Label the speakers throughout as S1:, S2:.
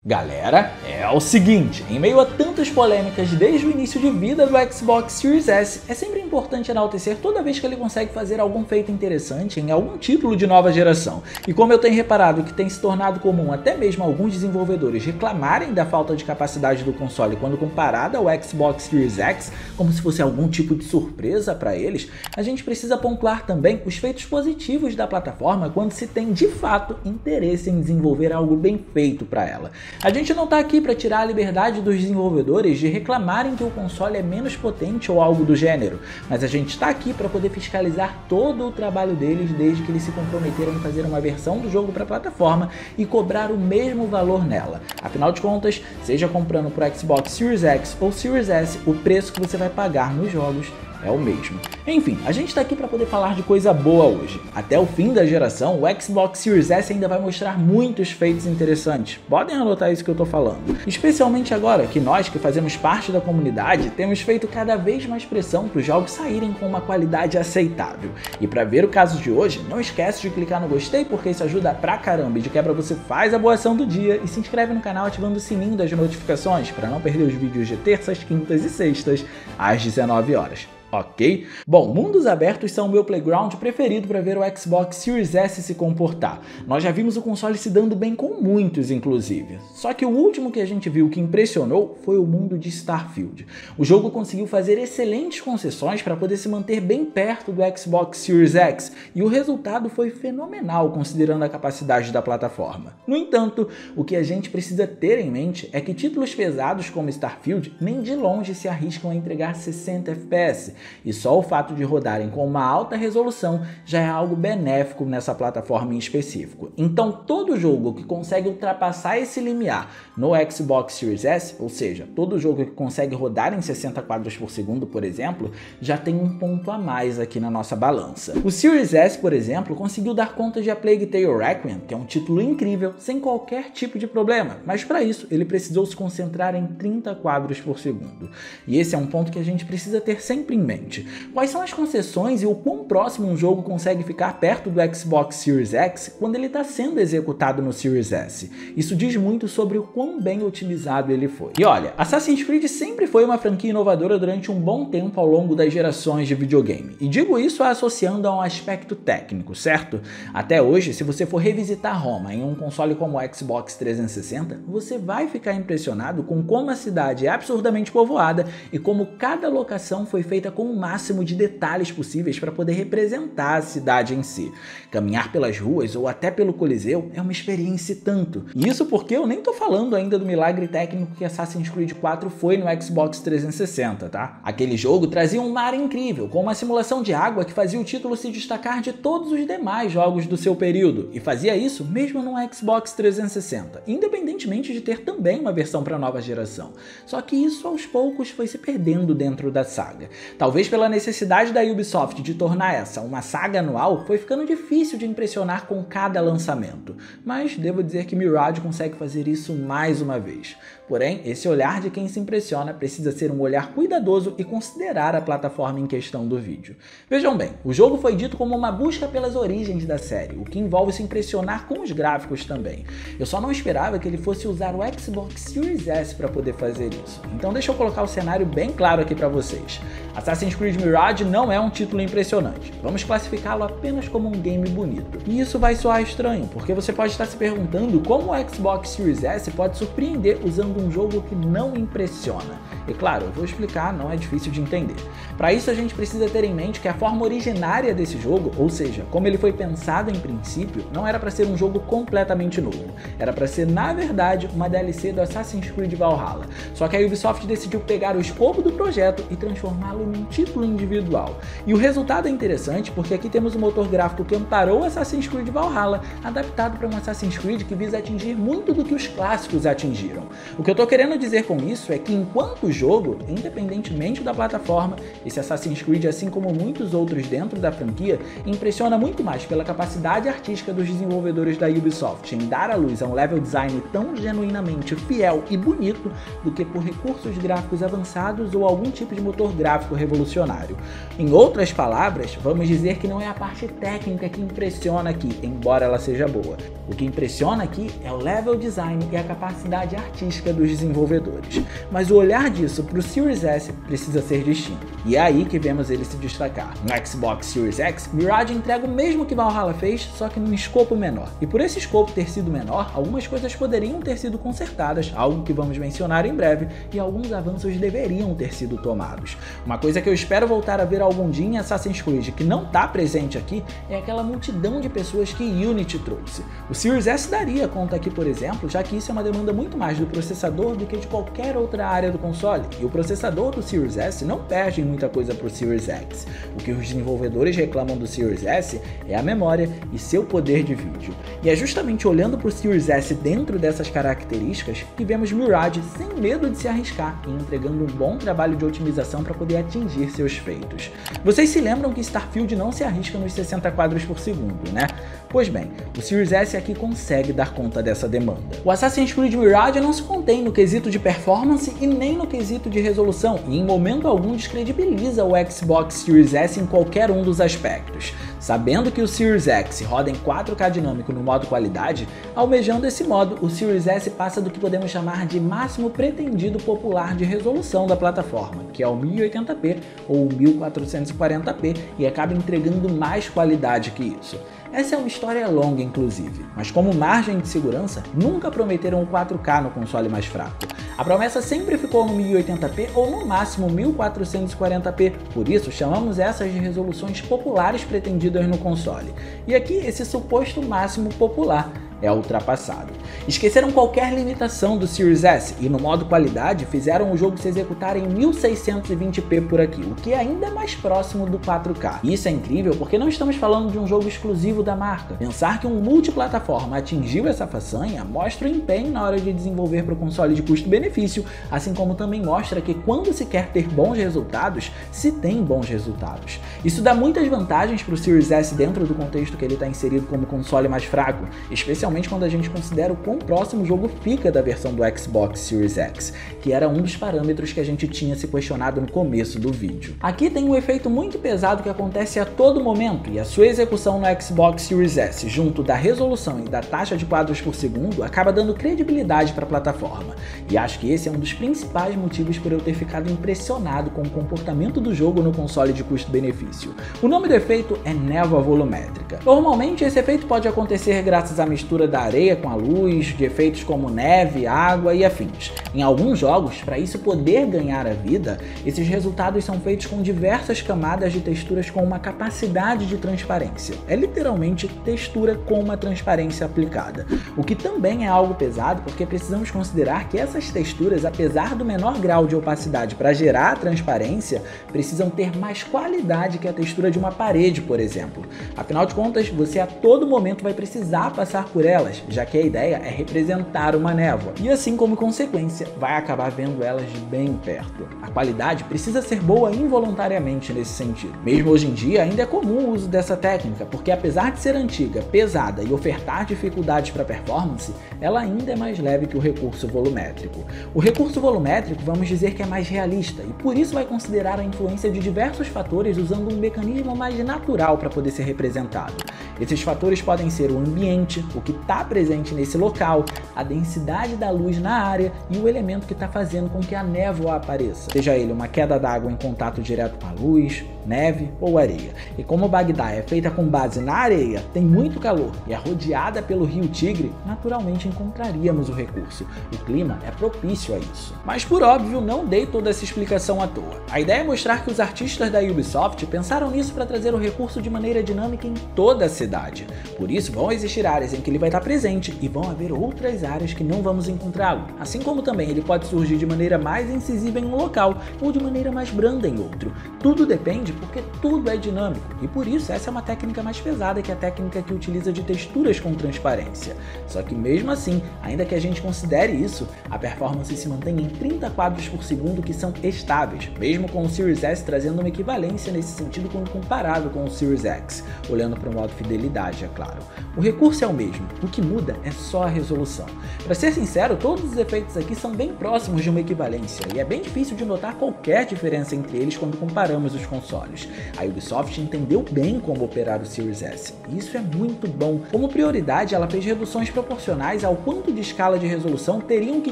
S1: Galera, é o seguinte, em meio a tantas polêmicas desde o início de vida do Xbox Series S, é sempre importante enaltecer toda vez que ele consegue fazer algum feito interessante em algum título de nova geração. E como eu tenho reparado que tem se tornado comum até mesmo alguns desenvolvedores reclamarem da falta de capacidade do console quando comparado ao Xbox Series X, como se fosse algum tipo de surpresa para eles, a gente precisa pontuar também os feitos positivos da plataforma quando se tem de fato interesse em desenvolver algo bem feito para ela. A gente não está aqui para tirar a liberdade dos desenvolvedores de reclamarem que o console é menos potente ou algo do gênero, mas a gente está aqui para poder fiscalizar todo o trabalho deles desde que eles se comprometeram em fazer uma versão do jogo para a plataforma e cobrar o mesmo valor nela. Afinal de contas, seja comprando por Xbox Series X ou Series S, o preço que você vai pagar nos jogos é o mesmo. Enfim, a gente está aqui para poder falar de coisa boa hoje. Até o fim da geração, o Xbox Series S ainda vai mostrar muitos feitos interessantes. Podem anotar isso que eu estou falando. Especialmente agora que nós, que fazemos parte da comunidade, temos feito cada vez mais pressão para os jogos saírem com uma qualidade aceitável. E para ver o caso de hoje, não esquece de clicar no gostei porque isso ajuda pra caramba e de quebra você faz a boa ação do dia e se inscreve no canal ativando o sininho das notificações para não perder os vídeos de terças, quintas e sextas às 19 horas. Ok? Bom, mundos abertos são o meu playground preferido para ver o Xbox Series S se comportar. Nós já vimos o console se dando bem com muitos, inclusive. Só que o último que a gente viu que impressionou foi o mundo de Starfield. O jogo conseguiu fazer excelentes concessões para poder se manter bem perto do Xbox Series X, e o resultado foi fenomenal considerando a capacidade da plataforma. No entanto, o que a gente precisa ter em mente é que títulos pesados como Starfield nem de longe se arriscam a entregar 60 FPS, e só o fato de rodarem com uma alta resolução já é algo benéfico nessa plataforma em específico. Então todo jogo que consegue ultrapassar esse limiar no Xbox Series S, ou seja, todo jogo que consegue rodar em 60 quadros por segundo, por exemplo, já tem um ponto a mais aqui na nossa balança. O Series S, por exemplo, conseguiu dar conta de A Plague Tale Requiem, que é um título incrível, sem qualquer tipo de problema, mas para isso ele precisou se concentrar em 30 quadros por segundo. E esse é um ponto que a gente precisa ter sempre em mente. Quais são as concessões e o quão próximo um jogo consegue ficar perto do Xbox Series X quando ele está sendo executado no Series S? Isso diz muito sobre o quão bem otimizado ele foi. E olha, Assassin's Creed sempre foi uma franquia inovadora durante um bom tempo ao longo das gerações de videogame. E digo isso associando a um aspecto técnico, certo? Até hoje, se você for revisitar Roma em um console como o Xbox 360, você vai ficar impressionado com como a cidade é absurdamente povoada e como cada locação foi feita com o máximo de detalhes possíveis para poder representar a cidade em si. Caminhar pelas ruas ou até pelo Coliseu é uma experiência e tanto. E isso porque eu nem tô falando ainda do milagre técnico que Assassin's Creed 4 foi no Xbox 360, tá? Aquele jogo trazia um mar incrível, com uma simulação de água que fazia o título se destacar de todos os demais jogos do seu período, e fazia isso mesmo no Xbox 360, independentemente de ter também uma versão para nova geração. Só que isso aos poucos foi se perdendo dentro da saga. Talvez pela necessidade da Ubisoft de tornar essa uma saga anual, foi ficando difícil de impressionar com cada lançamento. Mas devo dizer que Mirage consegue fazer isso mais uma vez. Porém, esse olhar de quem se impressiona precisa ser um olhar cuidadoso e considerar a plataforma em questão do vídeo. Vejam bem, o jogo foi dito como uma busca pelas origens da série, o que envolve se impressionar com os gráficos também. Eu só não esperava que ele fosse usar o Xbox Series S para poder fazer isso. Então deixa eu colocar o cenário bem claro aqui para vocês. Assassin's Creed Mirage não é um título impressionante. Vamos classificá-lo apenas como um game bonito. E isso vai soar estranho, porque você pode estar se perguntando como o Xbox Series S pode surpreender usando um jogo que não impressiona. E claro, eu vou explicar, não é difícil de entender. Para isso a gente precisa ter em mente que a forma originária desse jogo, ou seja, como ele foi pensado em princípio, não era para ser um jogo completamente novo. Era para ser, na verdade, uma DLC do Assassin's Creed Valhalla. Só que a Ubisoft decidiu pegar o escopo do projeto e transformá-lo num título individual. E o resultado é interessante porque aqui temos um motor gráfico que amparou Assassin's Creed Valhalla, adaptado para um Assassin's Creed que visa atingir muito do que os clássicos atingiram. O que eu tô querendo dizer com isso é que enquanto jogo, independentemente da plataforma, esse Assassin's Creed, assim como muitos outros dentro da franquia, impressiona muito mais pela capacidade artística dos desenvolvedores da Ubisoft em dar à luz a um level design tão genuinamente fiel e bonito do que por recursos gráficos avançados ou algum tipo de motor gráfico revolucionário. revolucionário. Em outras palavras, vamos dizer que não é a parte técnica que impressiona aqui, embora ela seja boa. O que impressiona aqui é o level design e a capacidade artística dos desenvolvedores. Mas o olhar disso para o Series S precisa ser distinto. E é aí que vemos ele se destacar. No Xbox Series X, Mirage entrega o mesmo que Valhalla fez, só que num escopo menor. E por esse escopo ter sido menor, algumas coisas poderiam ter sido consertadas, algo que vamos mencionar em breve, e alguns avanços deveriam ter sido tomados. Uma coisa que eu espero voltar a ver algum dia em Assassin's Creed, que não está presente aqui, é aquela multidão de pessoas que Unity trouxe. O Series S daria conta aqui, por exemplo, já que isso é uma demanda muito mais do processador do que de qualquer outra área do console, e o processador do Series S não perde muita coisa para o Series X. O que os desenvolvedores reclamam do Series S é a memória e seu poder de vídeo. E é justamente olhando para o Series S dentro dessas características que vemos Mirage sem medo de se arriscar e entregando um bom trabalho de otimização para poder atingir seus feitos. Vocês se lembram que Starfield não se arrisca nos 60 quadros por segundo, né? Pois bem, o Series S aqui consegue dar conta dessa demanda. O Assassin's Creed Mirage não se contém no quesito de performance e nem no quesito de resolução, e em momento algum descredibiliza o Xbox Series S em qualquer um dos aspectos. Sabendo que o Series X roda em 4K dinâmico no modo qualidade, almejando esse modo, o Series S passa do que podemos chamar de máximo pretendido popular de resolução da plataforma, que é o 1080p ou 1440p, e acaba entregando mais qualidade que isso. Essa é uma história longa, inclusive, mas como margem de segurança, nunca prometeram o 4K no console mais fraco. A promessa sempre ficou no 1080p ou no máximo 1440p, por isso chamamos essas de resoluções populares pretendidas no console. E aqui esse suposto máximo popular é ultrapassado. Esqueceram qualquer limitação do Series S e no modo qualidade fizeram o jogo se executar em 1620p por aqui, o que é ainda mais próximo do 4K. E isso é incrível porque não estamos falando de um jogo exclusivo da marca. Pensar que um multiplataforma atingiu essa façanha mostra o empenho na hora de desenvolver para o console de custo-benefício, assim como também mostra que quando se quer ter bons resultados, se tem bons resultados. Isso dá muitas vantagens para o Series S dentro do contexto que ele está inserido como console mais fraco, especialmente quando a gente considera o quão próximo o jogo fica da versão do Xbox Series X, que era um dos parâmetros que a gente tinha se questionado no começo do vídeo. Aqui tem um efeito muito pesado que acontece a todo momento, e a sua execução no Xbox Series S, junto da resolução e da taxa de quadros por segundo, acaba dando credibilidade para a plataforma. E acho que esse é um dos principais motivos por eu ter ficado impressionado com o comportamento do jogo no console de custo-benefício. O nome do efeito é névoa volumétrica. Normalmente esse efeito pode acontecer graças à mistura da areia com a luz, de efeitos como neve, água e afins. Em alguns jogos, para isso poder ganhar a vida, esses resultados são feitos com diversas camadas de texturas com uma capacidade de transparência. É literalmente textura com uma transparência aplicada. O que também é algo pesado porque precisamos considerar que essas texturas, apesar do menor grau de opacidade para gerar a transparência, precisam ter mais qualidade que a textura de uma parede, por exemplo. Afinal de contas, você a todo momento vai precisar passar por elas, já que a ideia é representar uma névoa, e assim como consequência, vai acabar vendo elas de bem perto. A qualidade precisa ser boa involuntariamente nesse sentido. Mesmo hoje em dia, ainda é comum o uso dessa técnica, porque apesar de ser antiga, pesada e ofertar dificuldades para performance, ela ainda é mais leve que o recurso volumétrico. O recurso volumétrico, vamos dizer que é mais realista, e por isso vai considerar a influência de diversos fatores usando um mecanismo mais natural para poder ser representado. Esses fatores podem ser o ambiente, o que está presente nesse local, a densidade da luz na área e o elemento que está fazendo com que a névoa apareça, seja ele uma queda d'água em contato direto com a luz, neve ou areia. E como Bagdá é feita com base na areia, tem muito calor e é rodeada pelo rio Tigre, naturalmente encontraríamos o recurso. O clima é propício a isso. Mas por óbvio, não dei toda essa explicação à toa. A ideia é mostrar que os artistas da Ubisoft pensaram nisso para trazer o recurso de maneira dinâmica em toda a cidade. Por isso vão existir áreas em que ele vai estar presente e vão haver outras áreas que não vamos encontrá-lo. Assim como também ele pode surgir de maneira mais incisiva em um local ou de maneira mais branda em outro. Tudo depende porque tudo é dinâmico e por isso essa é uma técnica mais pesada que a técnica que utiliza de texturas com transparência. Só que mesmo assim, ainda que a gente considere isso, a performance se mantém em 30 quadros por segundo que são estáveis, mesmo com o Series S trazendo uma equivalência nesse sentido quando comparável com o Series X, olhando para o modo fidelidade fidelidade, é claro. O recurso é o mesmo, o que muda é só a resolução. Para ser sincero, todos os efeitos aqui são bem próximos de uma equivalência, e é bem difícil de notar qualquer diferença entre eles quando comparamos os consoles. A Ubisoft entendeu bem como operar o Series S, e isso é muito bom. Como prioridade, ela fez reduções proporcionais ao quanto de escala de resolução teriam que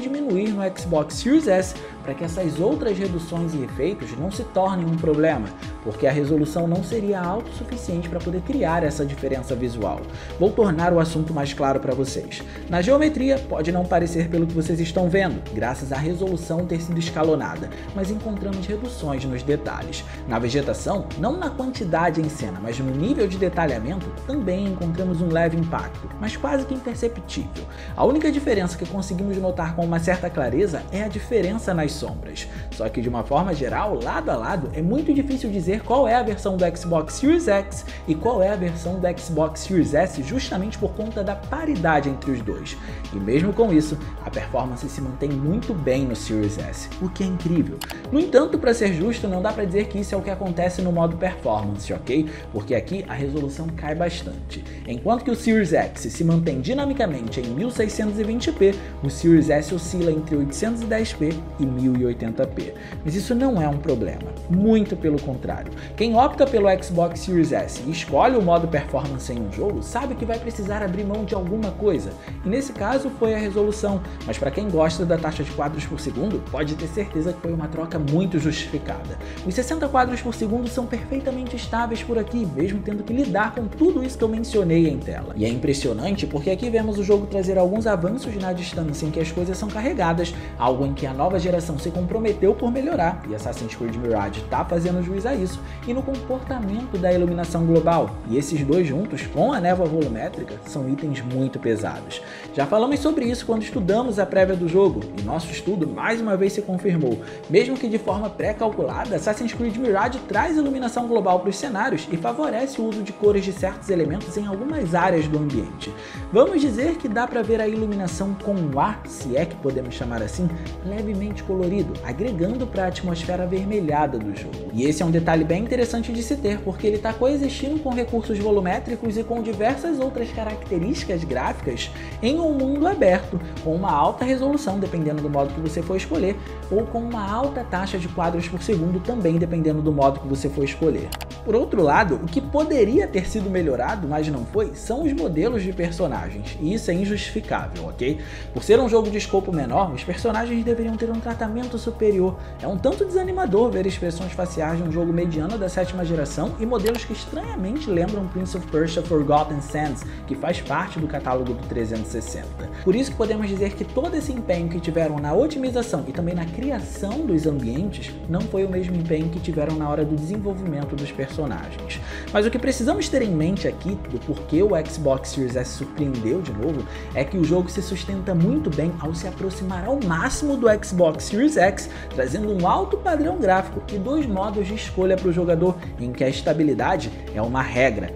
S1: diminuir no Xbox Series S para que essas outras reduções e efeitos não se tornem um problema, porque a resolução não seria alto o suficiente para poder criar essa diferença visual. Vou tornar o assunto mais claro para vocês. Na geometria, pode não parecer pelo que vocês estão vendo, graças à resolução ter sido escalonada, mas encontramos reduções nos detalhes. Na vegetação, não na quantidade em cena, mas no nível de detalhamento, também encontramos um leve impacto, mas quase que imperceptível. A única diferença que conseguimos notar com uma certa clareza é a diferença nas sombras. Só que de uma forma geral, lado a lado, é muito difícil dizer qual é a versão do Xbox Series X e qual é a versão do Xbox Series S, justamente por conta da paridade entre os dois. E mesmo com isso, a performance se mantém muito bem no Series S, o que é incrível. No entanto, para ser justo, não dá para dizer que isso é o que acontece no modo performance, ok? Porque aqui a resolução cai bastante. Enquanto que o Series X se mantém dinamicamente em 1620p, o Series S oscila entre 810p e 1080p. Mas isso não é um problema, muito pelo contrário. Quem opta pelo Xbox Series S e escolhe o modo performance em um jogo, sabe que vai precisar abrir mão de alguma coisa, e nesse caso foi a resolução, mas para quem gosta da taxa de quadros por segundo, pode ter certeza que foi uma troca muito justificada. Os 60 quadros por segundo são perfeitamente estáveis por aqui, mesmo tendo que lidar com tudo isso que eu mencionei em tela. E é impressionante porque aqui vemos o jogo trazer alguns avanços na distância em que as coisas são carregadas, algo em que a nova geração se comprometeu por melhorar, e Assassin's Creed Mirage está fazendo juiz a isso, e no comportamento da iluminação global. E esses dois juntos, com a névoa volumétrica, são itens muito pesados. Já falamos sobre isso quando estudamos a prévia do jogo, e nosso estudo mais uma vez se confirmou. Mesmo que de forma pré-calculada, Assassin's Creed Mirage traz iluminação global para os cenários e favorece o uso de cores de certos elementos em algumas áreas do ambiente. Vamos dizer que dá para ver a iluminação com um ar, se é que podemos chamar assim, levemente colorido, agregando para a atmosfera avermelhada do jogo. E esse é um detalhe bem interessante de se ter, porque ele está coexistindo com recursos volumétricos e com diversas outras características gráficas em um mundo aberto, com uma alta resolução, dependendo do modo que você for escolher, ou com uma alta taxa de quadros por segundo, também dependendo do modo que você for escolher. Por outro lado, o que poderia ter sido melhorado, mas não foi, são os modelos de personagens, e isso é injustificável, ok? Por ser um jogo de escopo menor, os personagens deveriam ter um tratamento superior. É um tanto desanimador ver expressões faciais de um jogo mediano da 7ª geração e modelos que estranhamente lembram Prince of Persia Forgotten Sands, que faz parte do catálogo do 360. Por isso que podemos dizer que todo esse empenho que tiveram na otimização e também na criação dos ambientes não foi o mesmo empenho que tiveram na hora do desenvolvimento dos personagens. Mas o que precisamos ter em mente aqui, do porquê o Xbox Series S surpreendeu de novo, é que o jogo se sustenta muito bem ao se aproximar ao máximo do Xbox Series X, trazendo um alto padrão gráfico e dois modos de escolha para o jogador, em que a estabilidade é uma regra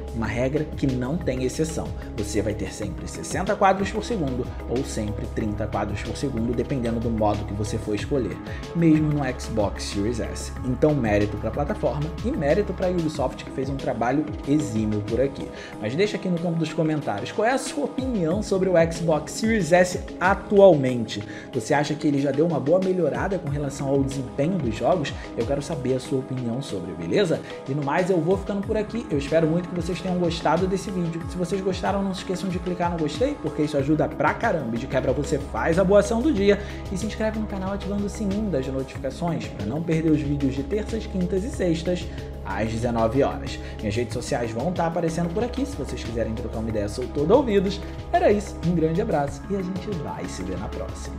S1: que não tem exceção. Você vai ter sempre 60 quadros por segundo ou sempre 30 quadros por segundo, dependendo do modo que você for escolher, mesmo no Xbox Series S. Então mérito para a plataforma e mérito para a Ubisoft, que fez um trabalho exímio por aqui. Mas deixa aqui no campo dos comentários, qual é a sua opinião sobre o Xbox Series S atualmente? Você acha que ele já deu uma boa melhorada com relação ao desempenho dos jogos? Eu quero saber a sua opinião sobre, beleza? E no mais, eu vou ficando por aqui. Eu espero muito que vocês tenham gostado desse vídeo. Se vocês gostaram, não se esqueçam de clicar no gostei, porque isso ajuda pra caramba. E de quebra você faz a boa ação do dia e se inscreve no canal ativando o sininho das notificações para não perder os vídeos de terças, quintas e sextas às 19 horas. Minhas redes sociais vão estar aparecendo por aqui, se vocês quiserem trocar uma ideia, sou todo ouvidos. Era isso, um grande abraço e a gente vai se ver na próxima.